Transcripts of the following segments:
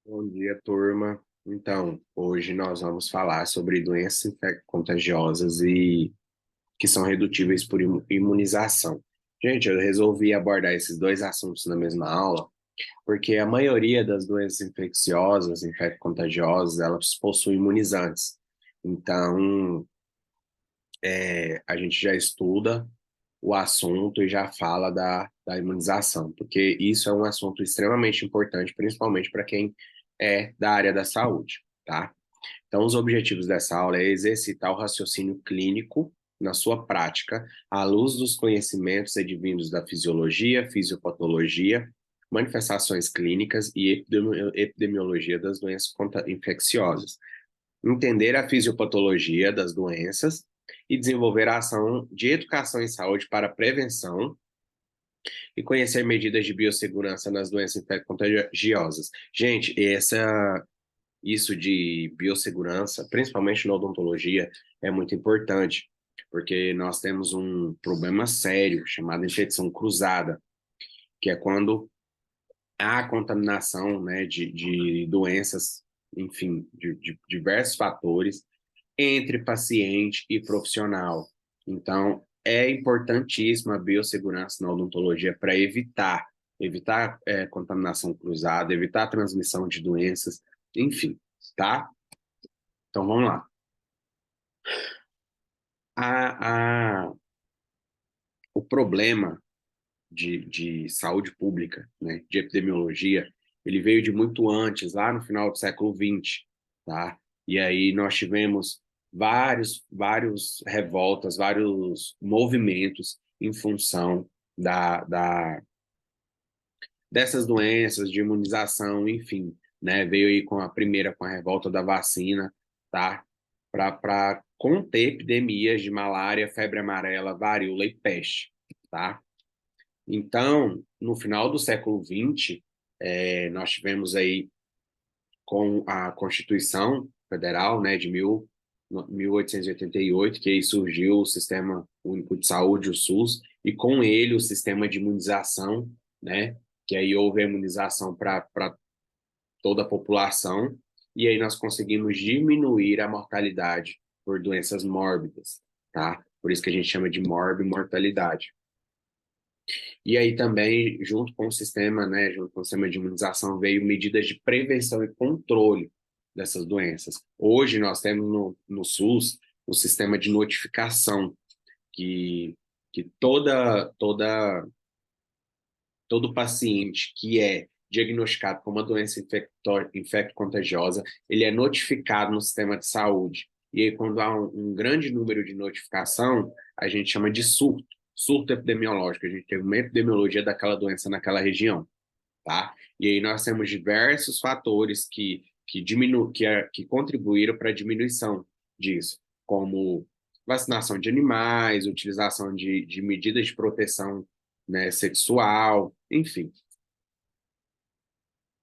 Bom dia, turma. Então, hoje nós vamos falar sobre doenças contagiosas e que são redutíveis por imunização. Gente, eu resolvi abordar esses dois assuntos na mesma aula, porque a maioria das doenças infecciosas, infecto-contagiosas, elas possuem imunizantes. Então, a gente já estuda o assunto e já fala da imunização, porque isso é um assunto extremamente importante, principalmente para quem é da área da saúde, tá? Então, os objetivos dessa aula é exercitar o raciocínio clínico na sua prática, à luz dos conhecimentos advindos da fisiologia, fisiopatologia, manifestações clínicas e epidemiologia das doenças infecciosas. Entender a fisiopatologia das doenças e desenvolver a ação de educação em saúde para prevenção e conhecer medidas de biossegurança nas doenças infecto-contagiosas. Gente, isso de biossegurança, principalmente na odontologia, é muito importante, porque nós temos um problema sério chamado infecção cruzada, que é quando há contaminação, né, de doenças, enfim, de diversos fatores entre paciente e profissional. Então, é importantíssima a biossegurança na odontologia para evitar contaminação cruzada, evitar a transmissão de doenças, enfim, tá? Então, vamos lá. A, a, o problema de saúde pública, né, de epidemiologia, ele veio de muito antes, lá no final do século XX, tá? E aí nós tivemos vários revoltas, vários movimentos em função dessas doenças, de imunização, enfim, né? Veio aí com a primeira, com a revolta da vacina, tá? Para conter epidemias de malária, febre amarela, varíola e peste, tá? Então, no final do século XX, nós tivemos aí com a Constituição Federal, né, de 1888, que aí surgiu o Sistema Único de Saúde, o SUS, e com ele o sistema de imunização, né, que aí houve a imunização para toda a população, e aí nós conseguimos diminuir a mortalidade por doenças mórbidas, tá? Por isso que a gente chama de morbimortalidade. E aí também, junto com o sistema, né, junto com o sistema de imunização, veio medidas de prevenção e controle dessas doenças. Hoje nós temos no SUS o sistema de notificação, que, que todo paciente que é diagnosticado com uma doença infecto-contagiosa, ele é notificado no sistema de saúde. E aí, quando há um grande número de notificação, a gente chama de surto epidemiológico. A gente teve uma epidemiologia daquela doença naquela região, tá? E aí nós temos diversos fatores que contribuíram para a diminuição disso, como vacinação de animais, utilização de medidas de proteção, né, sexual, enfim.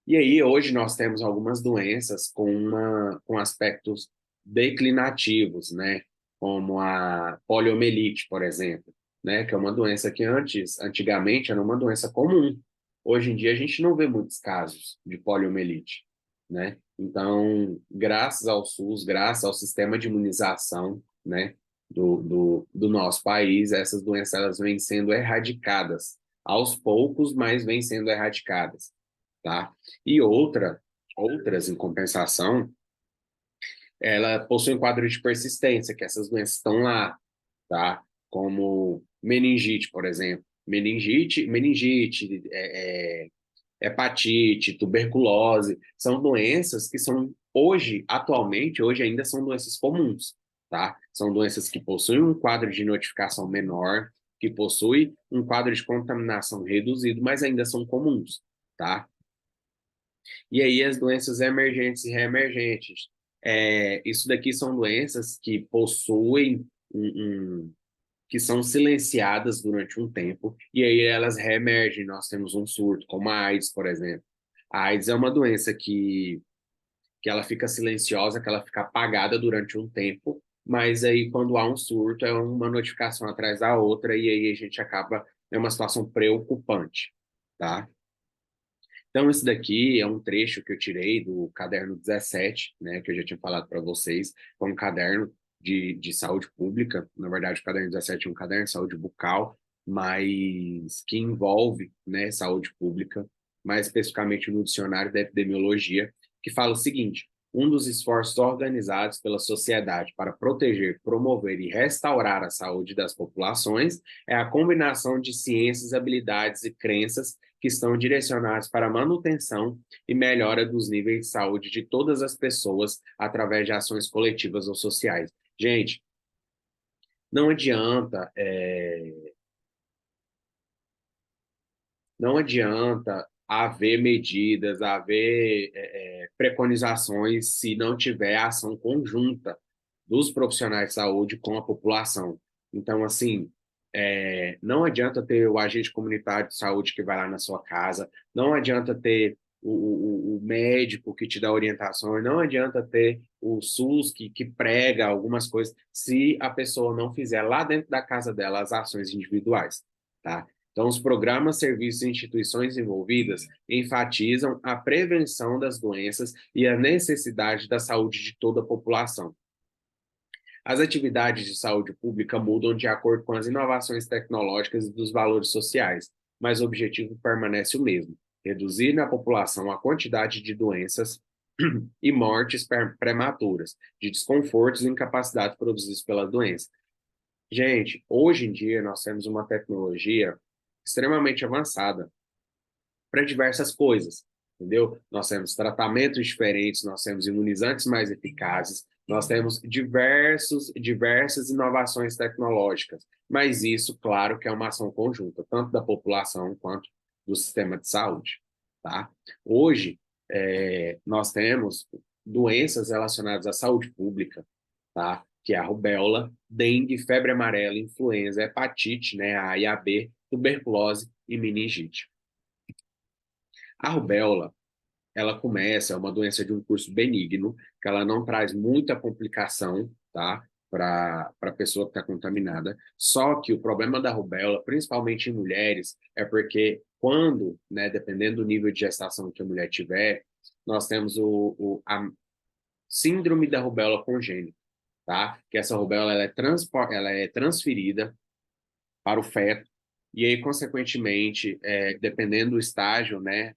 E aí, hoje, nós temos algumas doenças com aspectos declinativos, né? Como a poliomielite, por exemplo, né? Que é uma doença que antigamente, era uma doença comum. Hoje em dia, a gente não vê muitos casos de poliomielite, né? Então, graças ao SUS, graças ao sistema de imunização, né? Do nosso país, essas doenças elas vêm sendo erradicadas aos poucos, mas vêm sendo erradicadas, tá? E outras, em compensação, ela possui um quadro de persistência, que essas doenças estão lá, tá? Como meningite, por exemplo. Meningite, hepatite, tuberculose, são doenças que são hoje ainda são doenças comuns, tá? São doenças que possuem um quadro de notificação menor, que possuem um quadro de contaminação reduzido, mas ainda são comuns, tá? E aí as doenças emergentes e reemergentes. Isso daqui são doenças que possuem que são silenciadas durante um tempo e aí elas reemergem. Nós temos um surto, como a AIDS, por exemplo. A AIDS é uma doença que ela fica silenciosa, que ela fica apagada durante um tempo, mas aí quando há um surto é uma notificação atrás da outra e aí a gente acaba, é uma situação preocupante, tá? Então, isso daqui é um trecho que eu tirei do caderno 17, né, que eu já tinha falado para vocês, é um caderno de saúde pública. Na verdade, o caderno 17 é um caderno de saúde bucal, mas que envolve, né, saúde pública, mais especificamente no dicionário da epidemiologia, que fala o seguinte: um dos esforços organizados pela sociedade para proteger, promover e restaurar a saúde das populações é a combinação de ciências, habilidades e crenças que estão direcionados para a manutenção e melhora dos níveis de saúde de todas as pessoas através de ações coletivas ou sociais. Gente, não adianta, não adianta haver medidas, haver preconizações se não tiver ação conjunta dos profissionais de saúde com a população. Então, assim, não adianta ter o agente comunitário de saúde que vai lá na sua casa, não adianta ter o médico que te dá orientações, não adianta ter o SUS que prega algumas coisas, se a pessoa não fizer lá dentro da casa dela as ações individuais, tá? Então, os programas, serviços e instituições envolvidas enfatizam a prevenção das doenças e a necessidade da saúde de toda a população. As atividades de saúde pública mudam de acordo com as inovações tecnológicas e dos valores sociais, mas o objetivo permanece o mesmo: reduzir na população a quantidade de doenças e mortes prematuras, de desconfortos e incapacidades produzidos pela doença. Gente, hoje em dia nós temos uma tecnologia extremamente avançada para diversas coisas, entendeu? Nós temos tratamentos diferentes, nós temos imunizantes mais eficazes, nós temos diversas inovações tecnológicas, mas isso, claro, que é uma ação conjunta, tanto da população quanto do sistema de saúde, tá? Hoje, nós temos doenças relacionadas à saúde pública, tá? Que é a rubéola, dengue, febre amarela, influenza, hepatite, né, A e a B, tuberculose e meningite. A rubéola, ela começa, é uma doença de um curso benigno, que ela não traz muita complicação, tá? Para a pessoa que está contaminada. Só que o problema da rubéola, principalmente em mulheres, é porque quando, né, dependendo do nível de gestação que a mulher tiver, nós temos a síndrome da rubéola congênita, tá? Que essa rubéola ela é transferida para o feto. E aí, consequentemente, dependendo do estágio, né,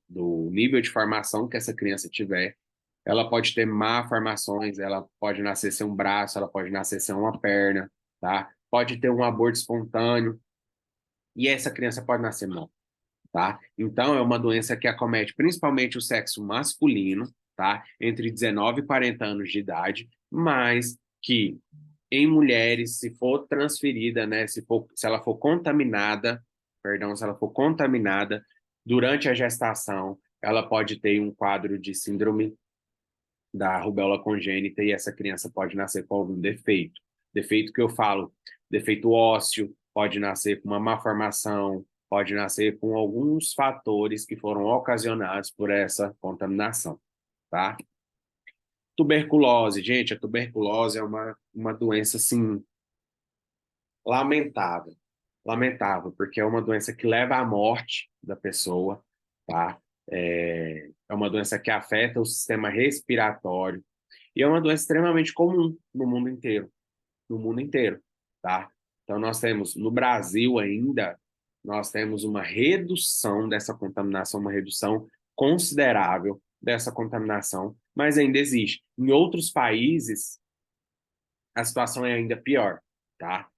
do nível de formação que essa criança tiver, ela pode ter malformações, ela pode nascer sem um braço, ela pode nascer sem uma perna, tá? Pode ter um aborto espontâneo, e essa criança pode nascer mal, tá? Então, é uma doença que acomete principalmente o sexo masculino, tá? Entre 19 e 40 anos de idade, mas que em mulheres, se for transferida, né, se ela for contaminada, perdão, se ela for contaminada durante a gestação, ela pode ter um quadro de síndrome da rubéola congênita e essa criança pode nascer com algum defeito. Defeito que eu falo, defeito ósseo, pode nascer com uma malformação, pode nascer com alguns fatores que foram ocasionados por essa contaminação, tá? Tuberculose, gente, a tuberculose é uma doença, assim, lamentável, lamentável, porque é uma doença que leva à morte da pessoa, tá? É uma doença que afeta o sistema respiratório e é uma doença extremamente comum no mundo inteiro, tá? Então nós temos no Brasil ainda nós temos uma redução dessa contaminação, uma redução considerável dessa contaminação, mas ainda existe. Em outros países a situação é ainda pior, tá?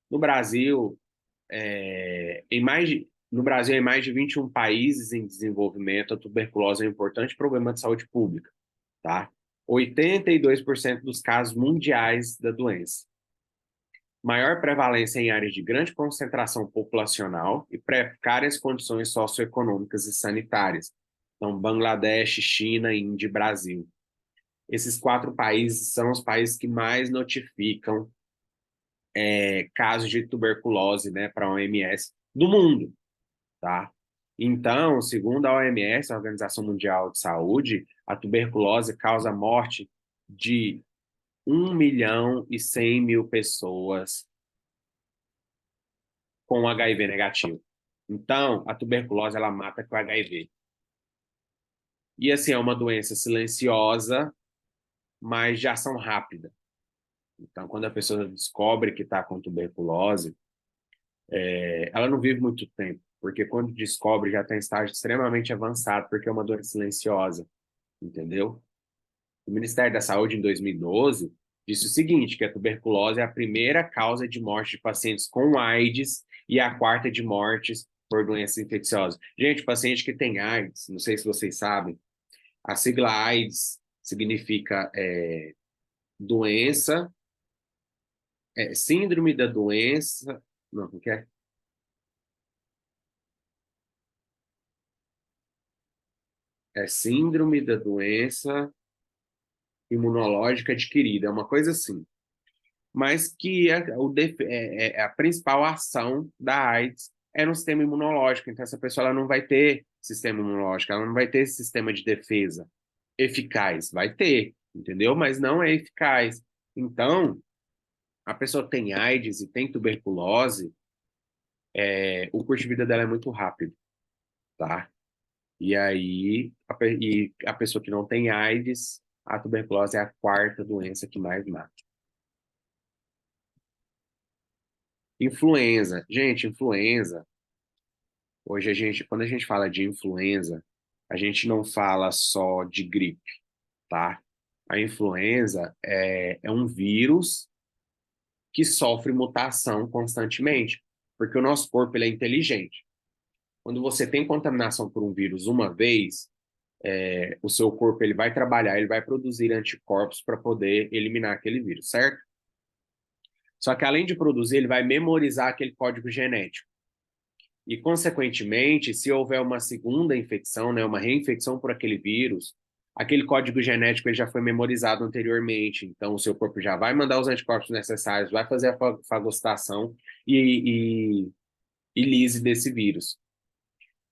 No Brasil, no Brasil, em mais de 21 países em desenvolvimento, a tuberculose é um importante problema de saúde pública, tá? 82% dos casos mundiais da doença. Maior prevalência em áreas de grande concentração populacional e precárias condições socioeconômicas e sanitárias. Então, Bangladesh, China, Índia e Brasil. Esses 4 países são os países que mais notificam casos de tuberculose, né, para a OMS do mundo, tá? Então, segundo a OMS, a Organização Mundial de Saúde, a tuberculose causa morte de 1.100.000 pessoas com HIV negativo, Então, a tuberculose, ela mata com HIV. E, assim, é uma doença silenciosa, mas de ação rápida. Então, quando a pessoa descobre que está com tuberculose, ela não vive muito tempo, porque quando descobre já está em estágio extremamente avançado, porque é uma doença silenciosa, entendeu? O Ministério da Saúde, em 2012, disse o seguinte, que a tuberculose é a primeira causa de morte de pacientes com AIDS e a quarta de mortes por doenças infecciosas. Gente, paciente que tem AIDS, não sei se vocês sabem, a sigla AIDS significa doença, síndrome da doença, não, não quer? É síndrome da doença imunológica adquirida, é uma coisa assim. Mas que a principal ação da AIDS é no sistema imunológico. Então, essa pessoa ela não vai ter sistema imunológico, ela não vai ter sistema de defesa eficaz. Vai ter, entendeu? Mas não é eficaz. Então, a pessoa tem AIDS e tem tuberculose, o curso de vida dela é muito rápido, tá? E aí, a pessoa que não tem AIDS, a tuberculose é a quarta doença que mais mata. Influenza. Gente, influenza. Hoje quando a gente fala de influenza, a gente não fala só de gripe, tá? A influenza é um vírus que sofre mutação constantemente, porque o nosso corpo ele é inteligente. Quando você tem contaminação por um vírus uma vez, o seu corpo ele vai trabalhar, ele vai produzir anticorpos para poder eliminar aquele vírus, certo? Só que além de produzir, ele vai memorizar aquele código genético. E, consequentemente, se houver uma segunda infecção, né, uma reinfecção por aquele vírus, aquele código genético ele já foi memorizado anteriormente. Então, o seu corpo já vai mandar os anticorpos necessários, vai fazer a fagocitação e lise desse vírus.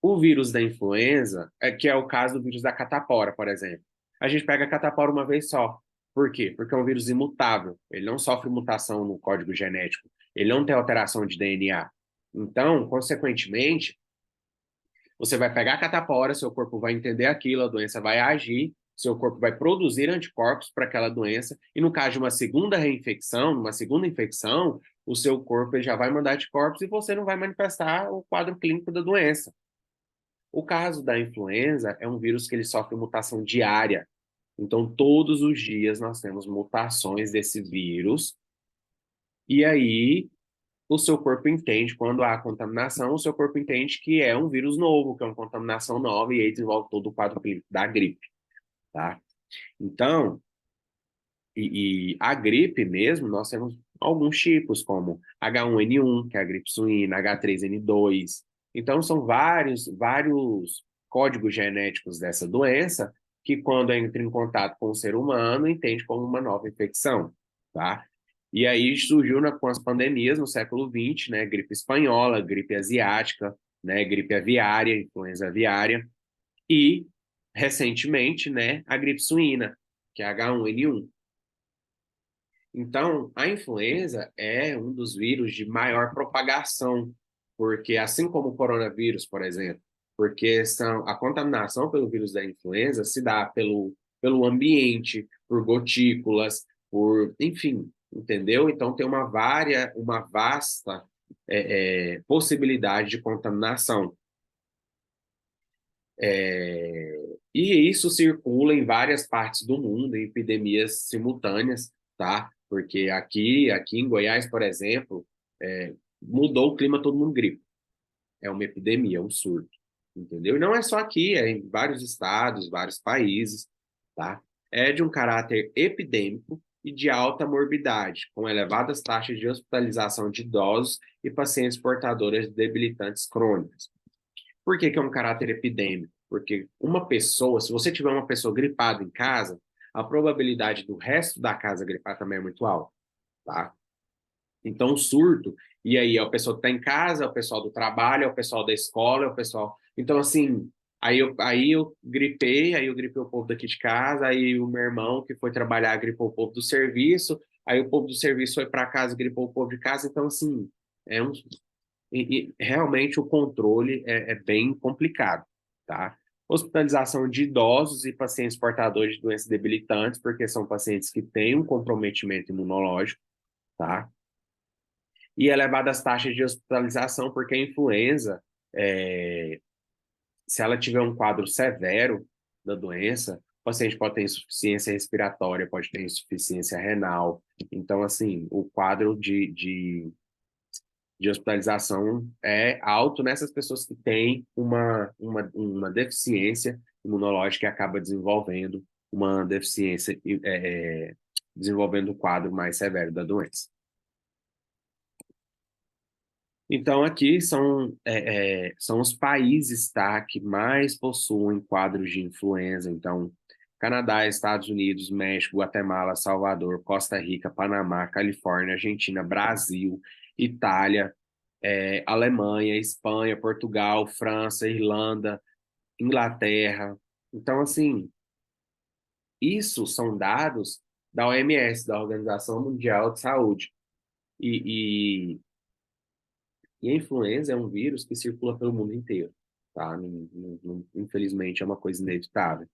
O vírus da influenza, que é o caso do vírus da catapora, por exemplo. A gente pega a catapora uma vez só. Por quê? Porque é um vírus imutável. Ele não sofre mutação no código genético. Ele não tem alteração de DNA. Então, consequentemente, você vai pegar a catapora, seu corpo vai entender aquilo, a doença vai agir, seu corpo vai produzir anticorpos para aquela doença, e no caso de uma segunda reinfecção, uma segunda infecção, o seu corpo já vai mandar anticorpos e você não vai manifestar o quadro clínico da doença. O caso da influenza é um vírus que ele sofre mutação diária. Então, todos os dias nós temos mutações desse vírus, e aí o seu corpo entende, quando há contaminação, o seu corpo entende que é um vírus novo, que é uma contaminação nova, e aí desenvolve todo o quadro clínico da gripe, tá? Então, a gripe mesmo, nós temos alguns tipos, como H1N1, que é a gripe suína, H3N2. Então, são vários códigos genéticos dessa doença que, quando entra em contato com o ser humano, entende como uma nova infecção, tá? E aí surgiu com as pandemias no século XX, né? Gripe espanhola, gripe asiática, né? Gripe aviária, influenza aviária e, recentemente, né? A gripe suína, que é H1N1. Então, a influenza é um dos vírus de maior propagação, porque assim como o coronavírus, por exemplo, porque a contaminação pelo vírus da influenza se dá pelo ambiente, por gotículas, enfim, entendeu? Então tem uma vasta possibilidade de contaminação. E isso circula em várias partes do mundo, em epidemias simultâneas, tá? Porque aqui em Goiás, por exemplo, mudou o clima, todo mundo gripa. É uma epidemia, é um surto, entendeu? E não é só aqui, é em vários estados, vários países, tá? É de um caráter epidêmico e de alta morbidade, com elevadas taxas de hospitalização de idosos e pacientes portadores de debilitantes crônicos. Por que é um caráter epidêmico? Porque uma pessoa, se você tiver uma pessoa gripada em casa, a probabilidade do resto da casa gripar também é muito alta, tá? Então, o surto, e aí é o pessoal que está em casa, é o pessoal do trabalho, é o pessoal da escola, é o pessoal. Então, assim, aí eu gripei, aí eu gripei o povo daqui de casa, aí o meu irmão que foi trabalhar gripou o povo do serviço, aí o povo do serviço foi para casa e gripou o povo de casa. Então, assim, é um, e realmente o controle é bem complicado, tá? Hospitalização de idosos e pacientes portadores de doenças debilitantes, porque são pacientes que têm um comprometimento imunológico, tá? E elevadas taxas de hospitalização, porque a influenza, é, se ela tiver um quadro severo da doença, o paciente pode ter insuficiência respiratória, pode ter insuficiência renal. Então, assim, o quadro de hospitalização é alto nessas pessoas que têm uma deficiência imunológica e acaba desenvolvendo uma deficiência, desenvolvendo o quadro mais severo da doença. Então, aqui são os países, tá, que mais possuem quadros de influenza. Então, Canadá, Estados Unidos, México, Guatemala, Salvador, Costa Rica, Panamá, Califórnia, Argentina, Brasil, Itália, Alemanha, Espanha, Portugal, França, Irlanda, Inglaterra. Então, assim, isso são dados da OMS, da Organização Mundial de Saúde. E, e a influenza é um vírus que circula pelo mundo inteiro, tá? Infelizmente, é uma coisa inevitável.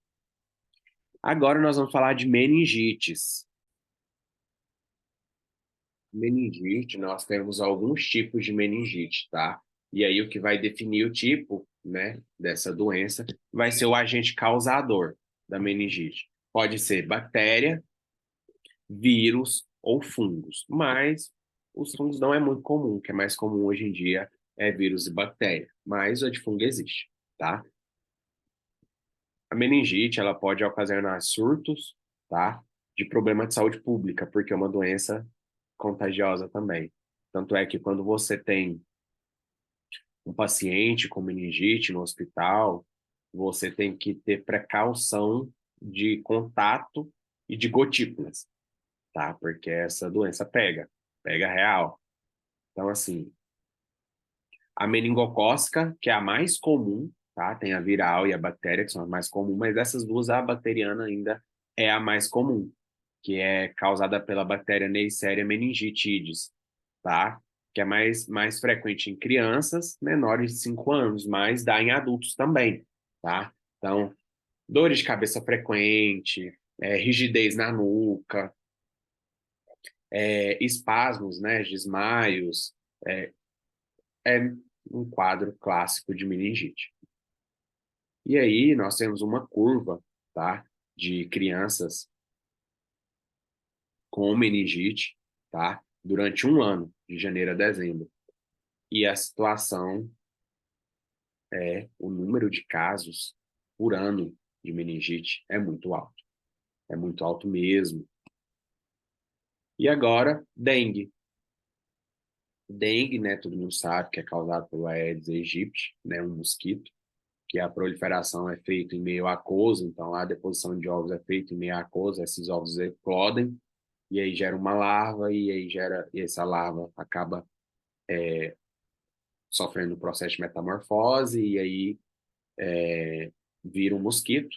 Agora nós vamos falar de meningites. Meningite, nós temos alguns tipos de meningite, tá? E aí o que vai definir o tipo, né, dessa doença vai ser o agente causador da meningite. Pode ser bactéria, vírus ou fungos, mas os fungos não é muito comum, o que é mais comum hoje em dia é vírus e bactéria, mas a de fungo existe, tá? A meningite, ela pode ocasionar surtos, tá? De problema de saúde pública, porque é uma doença contagiosa também. Tanto é que quando você tem um paciente com meningite no hospital, você tem que ter precaução de contato e de gotículas, tá? Porque essa doença pega real. Então, assim, a meningocócica, que é a mais comum, tá? Tem a viral e a bactéria, que são as mais comuns, mas dessas duas, a bacteriana ainda é a mais comum, que é causada pela bactéria Neisseria meningitidis, tá? Que é mais frequente em crianças menores de 5 anos, mas dá em adultos também, tá? Então, dores de cabeça frequente, rigidez na nuca, espasmos, né, desmaios, é, é um quadro clássico de meningite. E aí nós temos uma curva, tá, de crianças com meningite, tá, durante um ano, de janeiro a dezembro. E a situação o número de casos por ano de meningite é muito alto mesmo. E agora, dengue. Dengue, né, todo mundo sabe que é causado pelo Aedes aegypti, né, um mosquito, que a proliferação é feita em meio aquoso, então a deposição de ovos é feita em meio aquoso, esses ovos eclodem, e aí gera uma larva, e essa larva acaba sofrendo um processo de metamorfose, e aí vira um mosquito,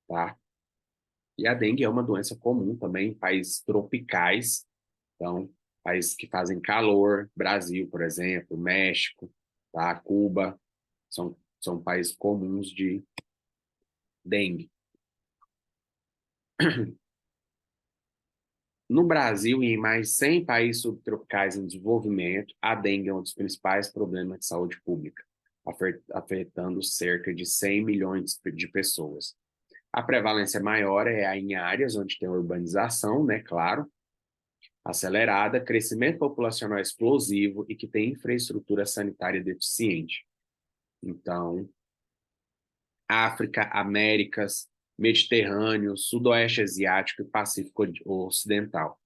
tá? E a dengue é uma doença comum também em países tropicais, então, países que fazem calor, Brasil, por exemplo, México, tá? Cuba, são países comuns de dengue. No Brasil e em mais 100 países subtropicais em desenvolvimento, a dengue é um dos principais problemas de saúde pública, afetando cerca de 100 milhões de pessoas. A prevalência maior é em áreas onde tem urbanização, né, claro, acelerada, crescimento populacional explosivo e que tem infraestrutura sanitária deficiente. Então, África, Américas, Mediterrâneo, Sudoeste Asiático e Pacífico Ocidental.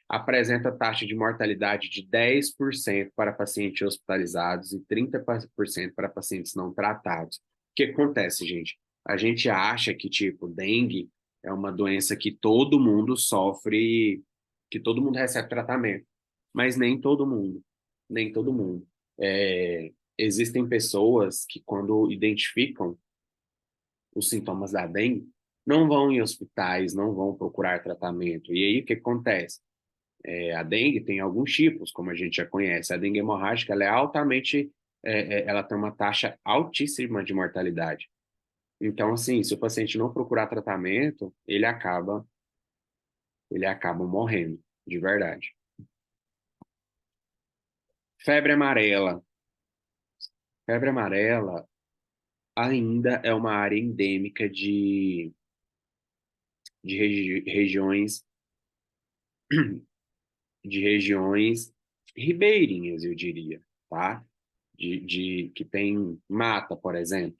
Apresenta taxa de mortalidade de 10% para pacientes hospitalizados e 30% para pacientes não tratados. O que acontece, gente? A gente acha que, tipo, dengue é uma doença que todo mundo sofre, que todo mundo recebe tratamento, mas nem todo mundo, nem todo mundo. Existem pessoas que, quando identificam os sintomas da dengue, não vão em hospitais, não vão procurar tratamento. E aí, o que acontece? A dengue tem alguns tipos, como a gente já conhece. A dengue hemorrágica, ela é altamente, ela tem uma taxa altíssima de mortalidade. Então, assim, se o paciente não procurar tratamento, ele acaba morrendo, de verdade. Febre amarela. Febre amarela ainda é uma área endêmica de regiões ribeirinhas, eu diria, tá? Que tem mata, por exemplo,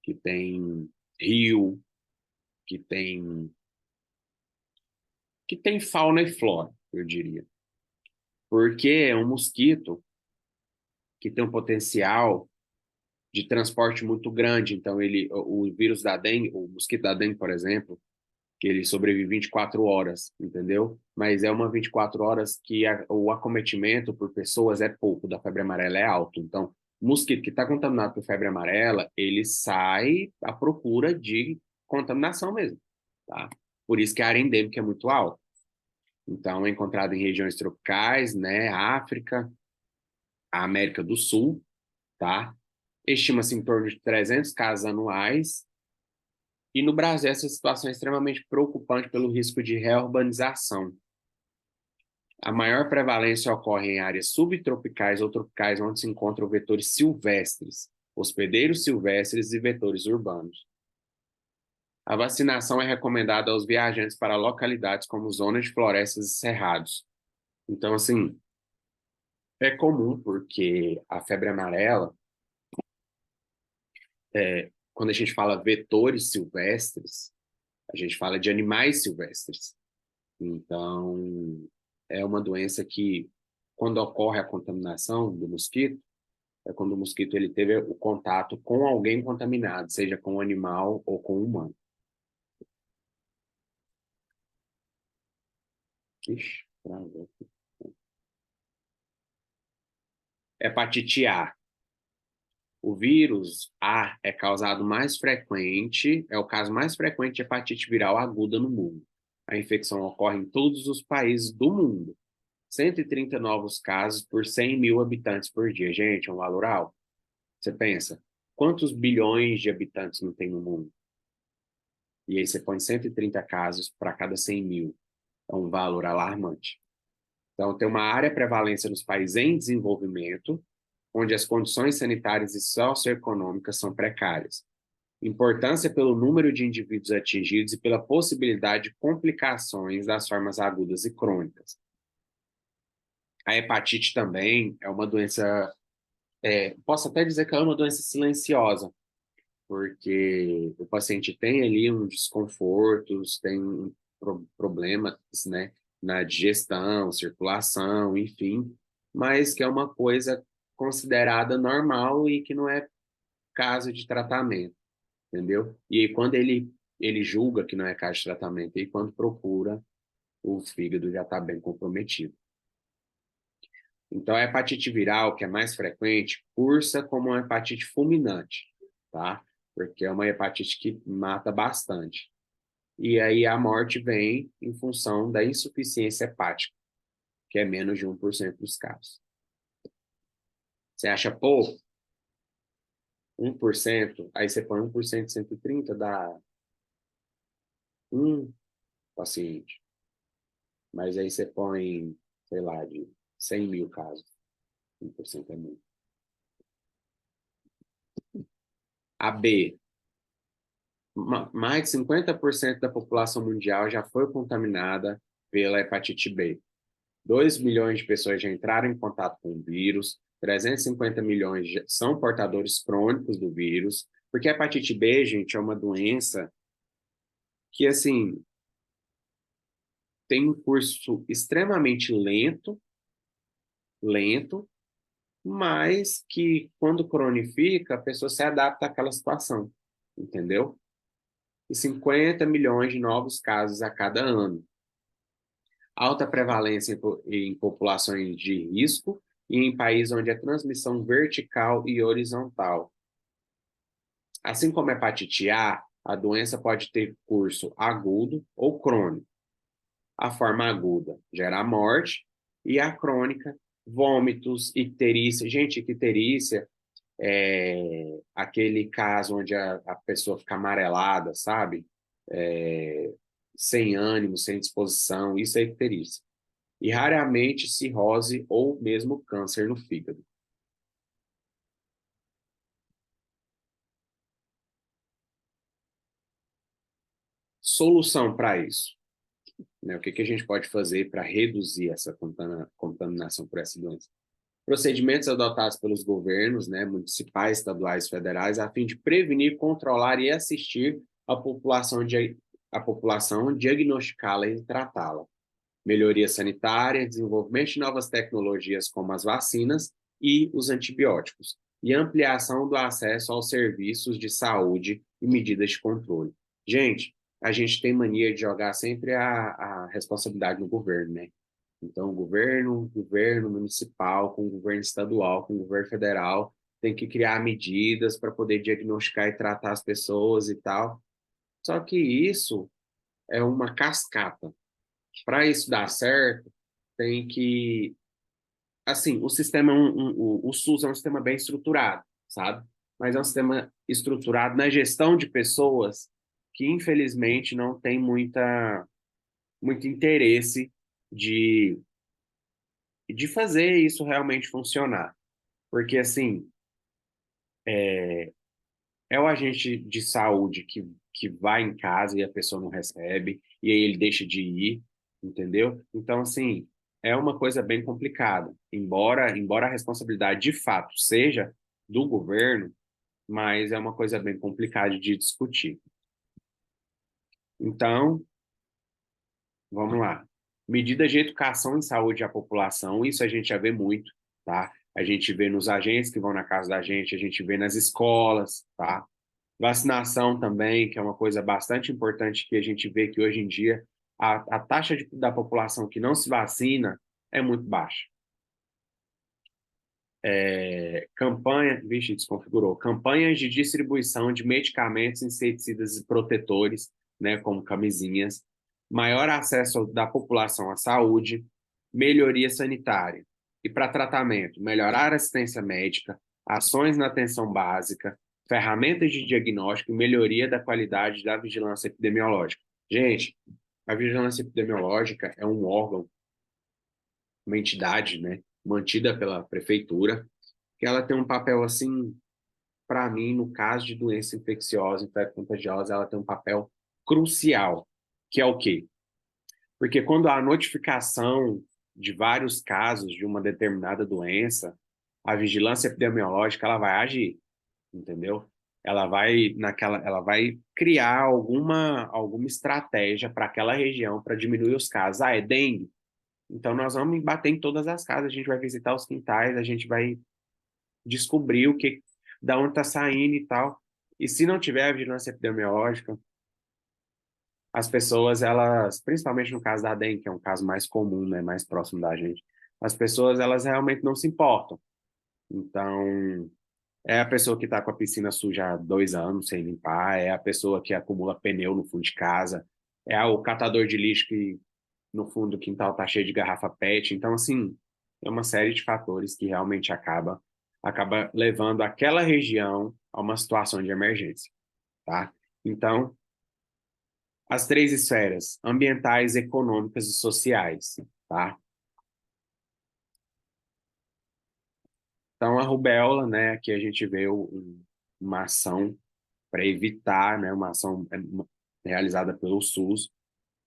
que tem rio, que tem, que tem fauna e flora, eu diria. Porque é um mosquito que tem um potencial de transporte muito grande. Então, o vírus da dengue, o mosquito da dengue, por exemplo, que ele sobrevive 24 horas, entendeu? Mas é uma 24 horas que o acometimento por pessoas é pouco, da febre amarela é alto. Então, o mosquito que está contaminado por febre amarela, ele sai à procura de contaminação mesmo, tá? Por isso que a área endêmica é muito alta. Então, é encontrado em regiões tropicais, né? África, a América do Sul, tá? Estima-se em torno de 300 casos anuais. E no Brasil, essa situação é extremamente preocupante pelo risco de reurbanização. A maior prevalência ocorre em áreas subtropicais ou tropicais, onde se encontram vetores silvestres, hospedeiros silvestres e vetores urbanos. A vacinação é recomendada aos viajantes para localidades como zonas de florestas e cerrados. Então, assim, é comum porque a febre amarela, quando a gente fala vetores silvestres, a gente fala de animais silvestres. Então, é uma doença que, quando ocorre a contaminação do mosquito, é quando o mosquito ele teve o contato com alguém contaminado, seja com um animal ou com um humano. Ixi, travou. Hepatite A. O vírus A é causado mais frequente, é o caso mais frequente de hepatite viral aguda no mundo. A infecção ocorre em todos os países do mundo. 130 novos casos por 100 mil habitantes por dia. Gente, é um valor alto. Você pensa, quantos bilhões de habitantes não tem no mundo? E aí você põe 130 casos para cada 100 mil. É um valor alarmante. Então, tem uma área prevalência nos países em desenvolvimento, onde as condições sanitárias e socioeconômicas são precárias. Importância pelo número de indivíduos atingidos e pela possibilidade de complicações das formas agudas e crônicas. A hepatite também é uma doença, posso até dizer que ela é uma doença silenciosa, porque o paciente tem ali uns desconfortos, tem problemas, né, na digestão, circulação, enfim, mas que é uma coisa considerada normal e que não é caso de tratamento, entendeu? E aí, quando ele julga que não é caso de tratamento, e quando procura, o fígado já está bem comprometido. Então, a hepatite viral, que é mais frequente, cursa como uma hepatite fulminante, tá? Porque é uma hepatite que mata bastante. E aí a morte vem em função da insuficiência hepática, que é menos de 1% dos casos. Você acha pouco? 1%, aí você põe 1% de 130, dá um paciente. Mas aí você põe, sei lá, de 100 mil casos. 1% é muito. A B, mais de 50% da população mundial já foi contaminada pela hepatite B. 2 milhões de pessoas já entraram em contato com o vírus, 350 milhões são portadores crônicos do vírus, porque a hepatite B, gente, é uma doença que, assim, tem um curso extremamente lento, mas que, quando cronifica, a pessoa se adapta àquela situação, entendeu? E 50 milhões de novos casos a cada ano. Alta prevalência em populações de risco e em países onde a transmissão vertical e horizontal. Assim como a hepatite A, a doença pode ter curso agudo ou crônico. A forma aguda gera a morte e a crônica, vômitos, icterícia. Gente, icterícia é aquele caso onde a pessoa fica amarelada, sabe? É, sem ânimo, sem disposição, isso é icterícia. E raramente cirrose ou mesmo câncer no fígado. Solução para isso, né? O que que a gente pode fazer para reduzir essa contaminação por essa doença? Procedimentos adotados pelos governos, né, municipais, estaduais, federais, a fim de prevenir, controlar e assistir a população, diagnosticá-la e tratá-la. Melhoria sanitária, desenvolvimento de novas tecnologias como as vacinas e os antibióticos, e ampliação do acesso aos serviços de saúde e medidas de controle. Gente, a gente tem mania de jogar sempre a responsabilidade no governo, né? Então, governo municipal, com o governo estadual, com o governo federal, tem que criar medidas para poder diagnosticar e tratar as pessoas e tal. Só que isso é uma cascata. Para isso dar certo, tem que, assim, o sistema, o SUS é um sistema bem estruturado, sabe? Mas é um sistema estruturado na gestão de pessoas que, infelizmente, não tem muito interesse de fazer isso realmente funcionar. Porque, assim, é o agente de saúde que vai em casa e a pessoa não recebe, e aí ele deixa de ir, entendeu? Então, assim, é uma coisa bem complicada. Embora a responsabilidade de fato seja do governo, mas é uma coisa bem complicada de discutir. Então, vamos lá. Medidas de educação em saúde à população, isso a gente já vê muito, tá? A gente vê nos agentes que vão na casa da gente, a gente vê nas escolas, tá? Vacinação também, que é uma coisa bastante importante que a gente vê que hoje em dia a taxa da população que não se vacina é muito baixa. Vixe, desconfigurou. Campanhas de distribuição de medicamentos, inseticidas e protetores, né, como camisinhas, maior acesso da população à saúde, melhoria sanitária. E para tratamento, melhorar a assistência médica, ações na atenção básica, ferramentas de diagnóstico e melhoria da qualidade da vigilância epidemiológica. Gente, a vigilância epidemiológica é um órgão, uma entidade, né, mantida pela prefeitura, que ela tem um papel assim, para mim, no caso de doença infecciosa, infecto-contagiosa, ela tem um papel crucial, que é o quê? Porque quando há notificação de vários casos de uma determinada doença, a vigilância epidemiológica ela vai agir, entendeu? Ela vai criar alguma estratégia para aquela região para diminuir os casos. Ah, é dengue? Então nós vamos bater em todas as casas, a gente vai visitar os quintais, a gente vai descobrir da onde está saindo e tal. E se não tiver a vigilância epidemiológica, as pessoas, elas, principalmente no caso da dengue, que é um caso mais comum, né, mais próximo da gente, as pessoas, elas realmente não se importam. Então, é a pessoa que está com a piscina suja há 2 anos sem limpar, é a pessoa que acumula pneu no fundo de casa, é o catador de lixo que no fundo do quintal está cheio de garrafa PET. Então, assim, é uma série de fatores que realmente acaba levando aquela região a uma situação de emergência, tá? Então, as três esferas, ambientais, econômicas e sociais, tá? Então, a rubéola, né, aqui a gente vê uma ação para evitar, né, uma ação realizada pelo SUS.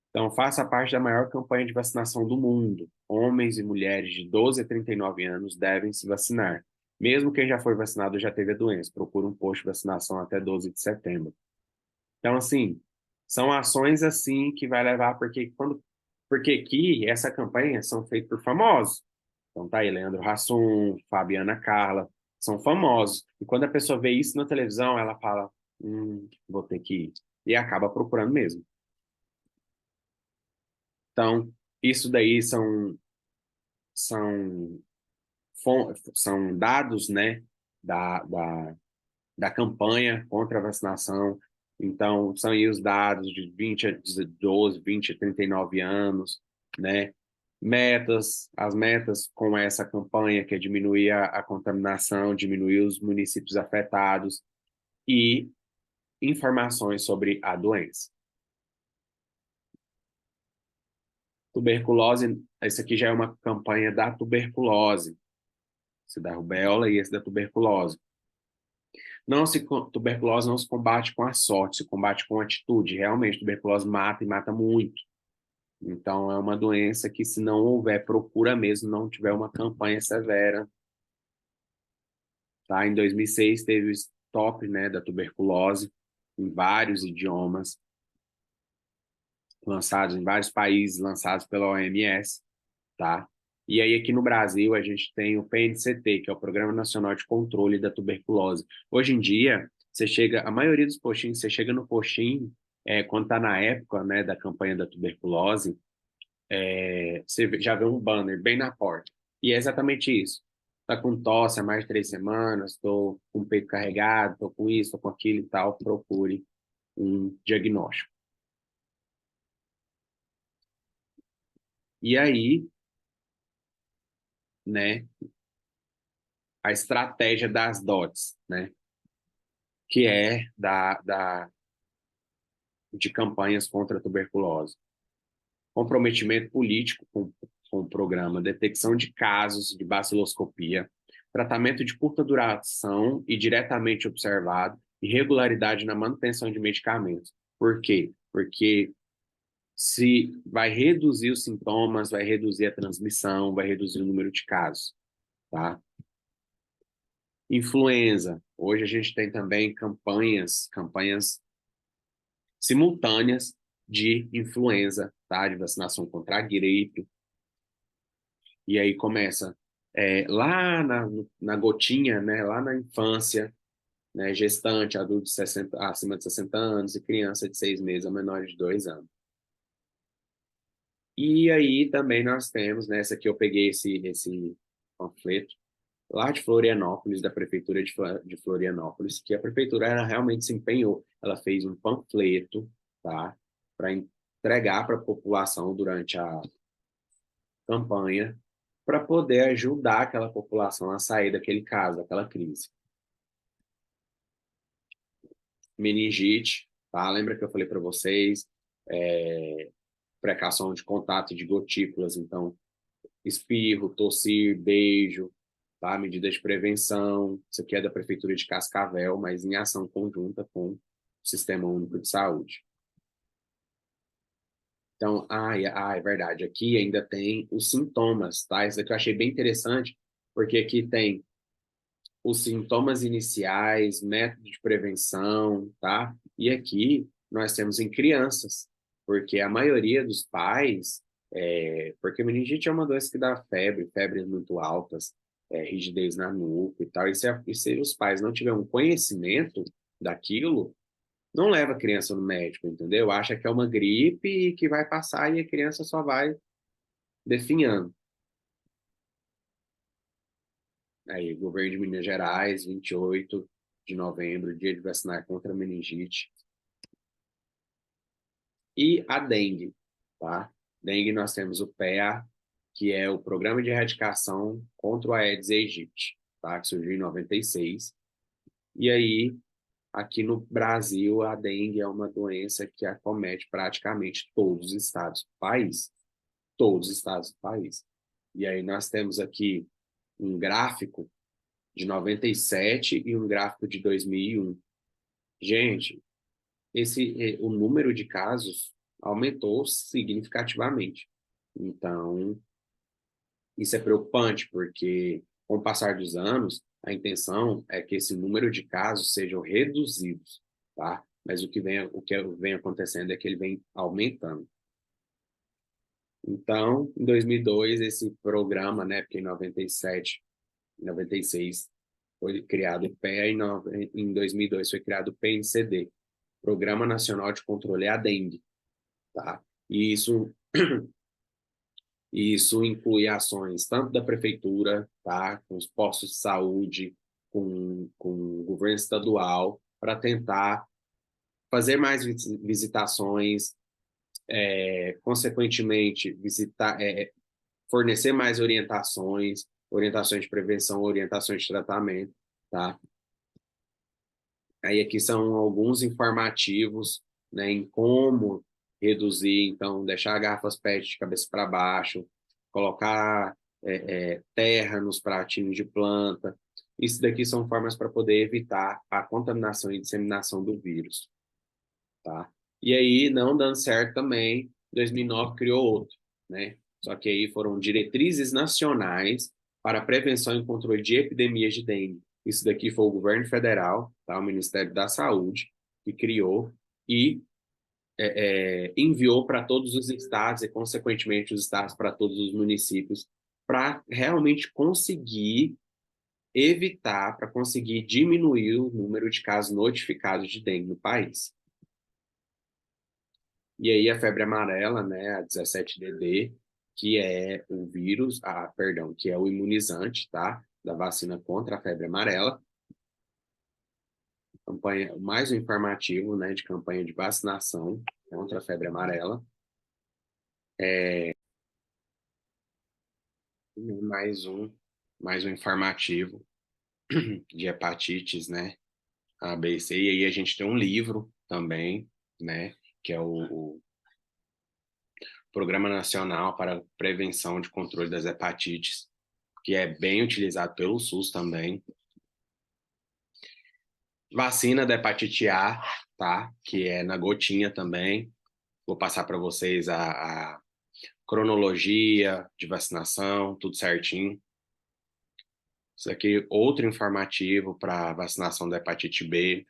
Então, faça parte da maior campanha de vacinação do mundo. Homens e mulheres de 12 a 39 anos devem se vacinar. Mesmo quem já foi vacinado já teve a doença. Procura um posto de vacinação até 12 de setembro. Então, assim, são ações assim que vai levar, porque aqui essa campanha são feitas por famosos. Então tá aí Leandro Hassum, Fabiana Carla, são famosos. E quando a pessoa vê isso na televisão, ela fala, vou ter que ir. E acaba procurando mesmo. Então, isso daí são, são dados, né, da campanha contra a vacinação. Então, são aí os dados de 20 a 12, 20 a 39 anos, né? As metas com essa campanha, que é diminuir a contaminação, diminuir os municípios afetados e informações sobre a doença. Tuberculose, esse aqui já é uma campanha da tuberculose, esse da rubéola e esse da tuberculose. Tuberculose não se combate com a sorte, se combate com atitude. Realmente, tuberculose mata e mata muito. Então, é uma doença que, se não houver procura mesmo, não tiver uma campanha severa. Tá? Em 2006, teve o stop, né, da tuberculose em vários idiomas, lançados em vários países, lançados pela OMS. Tá? E aí, aqui no Brasil, a gente tem o PNCT, que é o Programa Nacional de Controle da Tuberculose. Hoje em dia, a maioria dos postinhos, você chega no postinho, quando está na época, né, da campanha da tuberculose, você já vê um banner bem na porta. E é exatamente isso. Está com tosse há mais de 3 semanas, estou com o peito carregado, estou com isso, estou com aquilo e tal, procure um diagnóstico. E aí, né, a estratégia das DOTS, né, que é de campanhas contra a tuberculose. Comprometimento político com o programa, detecção de casos de baciloscopia, tratamento de curta duração e diretamente observado, e regularidade na manutenção de medicamentos. Por quê? Porque se vai reduzir os sintomas, vai reduzir a transmissão, vai reduzir o número de casos, tá? Influenza. Hoje a gente tem também campanhas simultâneas de influenza, tá? De vacinação contra a gripe. E aí começa lá na gotinha, né? Lá na infância, né? Gestante, adulto de 60, acima de 60 anos e criança de 6 meses a menor de 2 anos. E aí também nós temos, né? Essa aqui eu peguei esse panfleto lá de Florianópolis, da prefeitura de Florianópolis, que a prefeitura ela realmente se empenhou. Ela fez um panfleto, tá? Para entregar para a população durante a campanha, para poder ajudar aquela população a sair daquele caso, daquela crise. Meningite, tá? Lembra que eu falei para vocês? Precaução de contato de gotículas, então, espirro, tossir, beijo, tá? Medidas de prevenção. Isso aqui é da Prefeitura de Cascavel, mas em ação conjunta com o Sistema Único de Saúde. Então, é verdade, aqui ainda tem os sintomas, tá? Isso aqui eu achei bem interessante, porque aqui tem os sintomas iniciais, método de prevenção, tá? E aqui nós temos em crianças, porque a maioria dos pais, porque meningite é uma doença que dá febre, febres muito altas, rigidez na nuca e tal, e se os pais não tiverem um conhecimento daquilo, não leva a criança no médico, entendeu? Acha que é uma gripe e que vai passar e a criança só vai definhando. Aí, governo de Minas Gerais, 28 de novembro, dia de vacinar contra a meningite. E a dengue, tá? Dengue nós temos o PEA, que é o Programa de Erradicação contra o Aedes aegypti, tá? Que surgiu em 96. E aí, aqui no Brasil, a dengue é uma doença que acomete praticamente todos os estados do país. Todos os estados do país. E aí nós temos aqui um gráfico de 97 e um gráfico de 2001. Gente, o número de casos aumentou significativamente. Então, isso é preocupante, porque com o passar dos anos, a intenção é que esse número de casos sejam reduzidos, tá? Mas o que vem acontecendo é que ele vem aumentando. Então, em 2002, esse programa, né, porque em 97, 96 foi criado o PEA, em 2002 foi criado o PNCD, Programa Nacional de Controle à Dengue, tá? E isso inclui ações tanto da prefeitura, tá, com os postos de saúde, com o governo estadual, para tentar fazer mais visitações, consequentemente, fornecer mais orientações de prevenção, orientações de tratamento, tá? Aí aqui são alguns informativos, né, em como reduzir, então, deixar garrafas PET de cabeça para baixo, colocar terra nos pratinhos de planta. Isso daqui são formas para poder evitar a contaminação e disseminação do vírus, tá? E aí, não dando certo também, em 2009 criou outro, né? Só que aí foram diretrizes nacionais para prevenção e controle de epidemias de dengue. Isso daqui foi o governo federal, tá? O Ministério da Saúde, que criou e enviou para todos os estados e, consequentemente, os estados para todos os municípios, para realmente conseguir evitar, para conseguir diminuir o número de casos notificados de dengue no país. E aí a febre amarela, né, a 17DD, que é o vírus, perdão, que é o imunizante, tá, da vacina contra a febre amarela. Campanha, mais um informativo, né, de campanha de vacinação contra a febre amarela. Mais um informativo de hepatites, né, A, B e C. E aí a gente tem um livro também, né, que é o Programa Nacional para Prevenção de Controle das Hepatites, que é bem utilizado pelo SUS também. Vacina da hepatite A, tá? Que é na gotinha também. Vou passar para vocês a cronologia de vacinação, tudo certinho. Isso aqui, outro informativo para vacinação da hepatite B.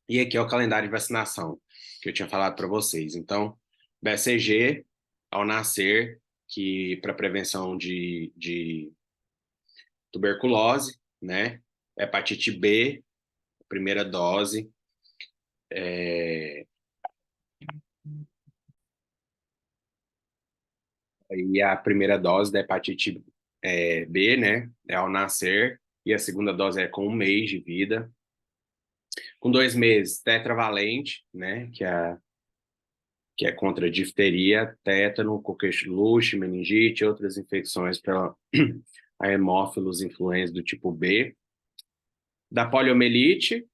E aqui é o calendário de vacinação, que eu tinha falado para vocês. Então, BCG, ao nascer, que para prevenção de tuberculose, né? Hepatite B, primeira dose. E a primeira dose da hepatite B, né? É ao nascer. E a segunda dose é com 1 mês de vida. Com 2 meses, tetravalente, né? Que é contra difteria, tétano, coqueluche, meningite, outras infecções pela a hemófilos influenza do tipo B. Da poliomielite,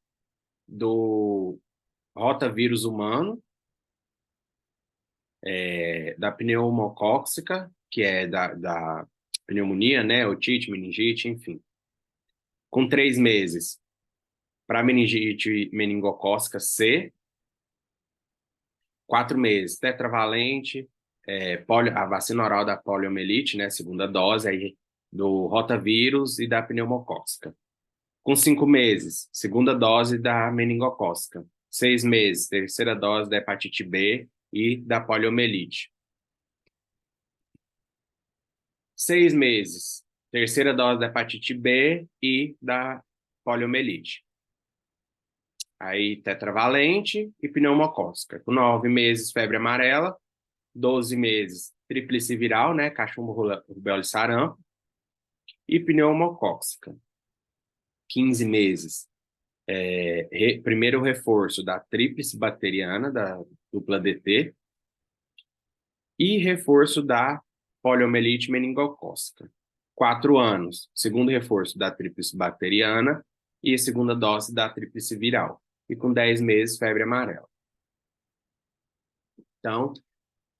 do rotavírus humano, da pneumocóxica, que é da pneumonia, né, otite, meningite, enfim. Com 3 meses, para meningite meningocócica C. 4 meses, tetravalente, a vacina oral da poliomielite, né, segunda dose, aí, do rotavírus e da pneumocócica. Com 5 meses, segunda dose da meningocócica. 6 meses, terceira dose da hepatite B e da poliomielite. 6 meses, terceira dose da hepatite B e da poliomielite. Aí, tetravalente e pneumocócica. Com 9 meses, febre amarela. 12 meses, tríplice viral, né? Cachumbo, rubéola e sarampo. E pneumocócica. 15 meses, primeiro reforço da tríplice bacteriana, da dupla DT. E reforço da poliomielite meningocócica. 4 anos, segundo reforço da tríplice bacteriana e a segunda dose da tríplice viral. E com 10 meses, febre amarela. Então,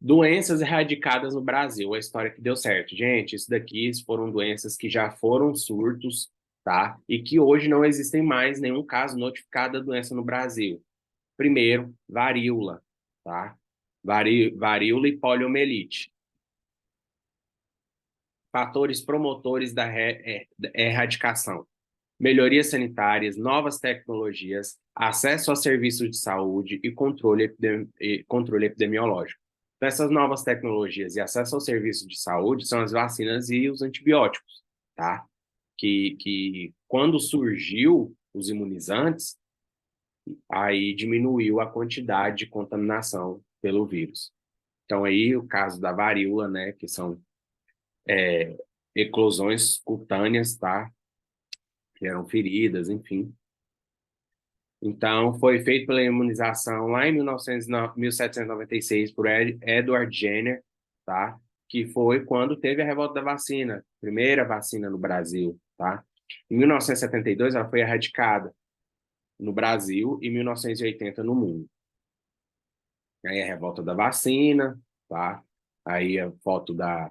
doenças erradicadas no Brasil, a história que deu certo. Gente, isso daqui foram doenças que já foram surtos, tá? E que hoje não existem mais nenhum caso notificado da doença no Brasil. Primeiro, varíola, tá? Varíola e poliomielite. Fatores promotores da erradicação: melhorias sanitárias, novas tecnologias, acesso a serviços de saúde e controle epidemiológico. Então, essas novas tecnologias e acesso ao serviço de saúde são as vacinas e os antibióticos, tá? Que quando surgiu os imunizantes, aí diminuiu a quantidade de contaminação pelo vírus. Então, aí o caso da varíola, né, que são eclosões cutâneas, tá? Que eram feridas, enfim. Então, foi feito pela imunização lá em 1796 por Edward Jenner, tá? Que foi quando teve a revolta da vacina, primeira vacina no Brasil, tá? Em 1972, ela foi erradicada no Brasil e em 1980 no mundo. Aí a revolta da vacina, tá? Aí a foto da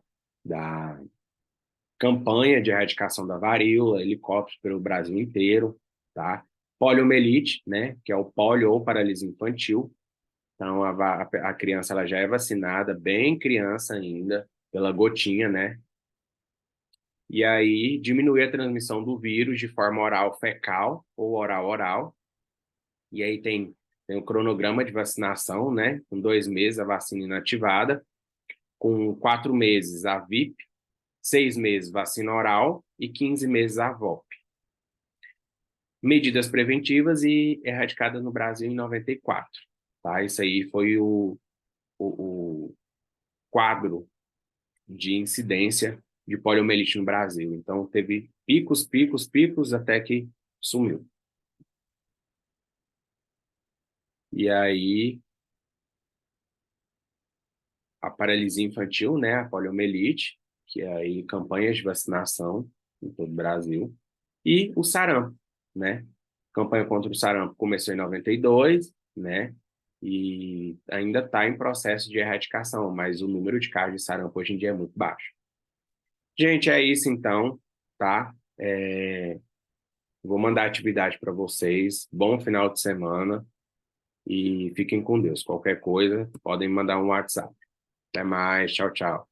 campanha de erradicação da varíola, helicópteros pelo Brasil inteiro, tá? Poliomielite, né, que é o polio ou paralisia infantil. Então, a criança ela já é vacinada, bem criança ainda, pela gotinha, né? E aí, diminuir a transmissão do vírus de forma oral fecal ou oral-oral. E aí tem o cronograma de vacinação, né? Com 2 meses a vacina inativada, com 4 meses a VIP, 6 meses vacina oral e 15 meses a VOP. Medidas preventivas e erradicadas no Brasil em 94. Tá? Isso aí foi o quadro de incidência de poliomielite no Brasil. Então, teve picos, picos, picos, até que sumiu. E aí, a paralisia infantil, né, a poliomielite, que é aí campanhas de vacinação em todo o Brasil, e o sarampo, né? A campanha contra o sarampo começou em 92, né? E ainda está em processo de erradicação, mas o número de casos de sarampo hoje em dia é muito baixo. Gente, é isso então, tá? Vou mandar atividade para vocês. Bom final de semana e fiquem com Deus. Qualquer coisa, podem mandar um WhatsApp. Até mais. Tchau, tchau.